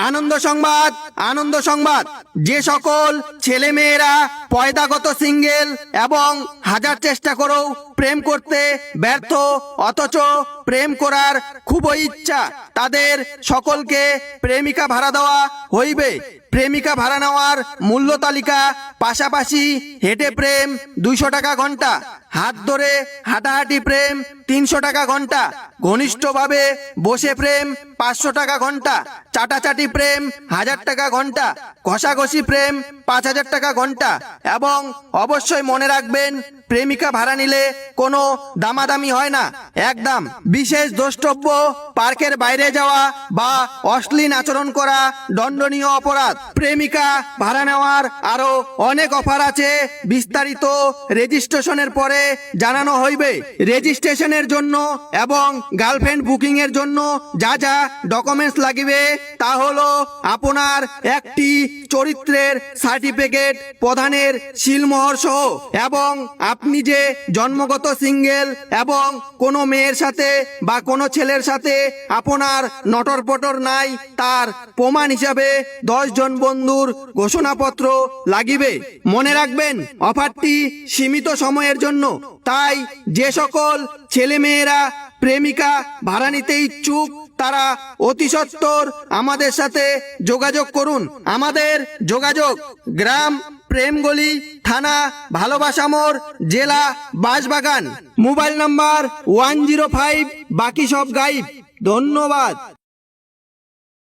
আনন্দ সংবাদ, আনন্দ সংবাদ। যে সকল ছেলে মেয়েরা পয়দাগত সিঙ্গেল এবং হাজার চেষ্টা করেও প্রেম করতে ব্যর্থ, অথচ প্রেম করার খুবই ইচ্ছা, তাদের সকলকে প্রেমিকা ভাড়া দেওয়া হইবে। প্রেমিকা ভাড়া নেওয়ার মূল্য তালিকা: পাশাপাশি হেঁটে প্রেম 200 টাকা ঘন্টা, হাত ধরে হাঁটাহাঁটি প্রেম 300 টাকা ঘন্টা, ঘনিষ্ঠভাবে বসে প্রেম 500 টাকা ঘন্টা, চাটাচাটি প্রেম 1000 টাকা ঘন্টা, ঘষাঘষি প্রেম 5000 টাকা ঘন্টা। এবং অবশ্যই মনে রাখবেন, প্রেমিকা ভাড়া নিলে কোনো দামাদামি হয় না, একদম। বিশেষ দ্রষ্টব্য: পার্কের বাইরে যাওয়া বা অশ্লীল আচরণ করা দণ্ডনীয় অপরাধ। প্রেমিকা ভাড়া নেওয়ার আরো অনেক অফার আছে, বিস্তারিত রেজিস্ট্রেশনের পরে জানানো হইবে। রেজিস্ট্রেশনের জন্য এবং গার্লফ্রেন্ড বুকিং এর জন্য যা যা ডকুমেন্টস লাগিবে তা হলো: আপনার একটি চরিত্রের সার্টিফিকেট প্রদানের সিলমোহর সহ, এবং আপনি যে জন্মগত সিঙ্গেল এবং কোনো মেয়ের সাথে বা কোনো ছেলের সাথে আপনার নটর পটর নাই তার প্রমাণ হিসাবে 10 জন বন্ধুর ঘোষণাপত্র লাগিবে। মনে রাখবেন, অফারটি সীমিত সময়ের জন্য, তাই যে সকল ছেলে মেয়েরা প্রেমিকা ভাড়া নিতে ইচ্ছুক তারা অতি সত্বর আমাদের সাথে যোগাযোগ করুন। আমাদের যোগাযোগ: গ্রাম প্রেমগলি, থানা ভালোবাসা মোড়, জেলা বাঁশবাগান, মোবাইল নাম্বার 105। বাকি সব গাইব। ধন্যবাদ।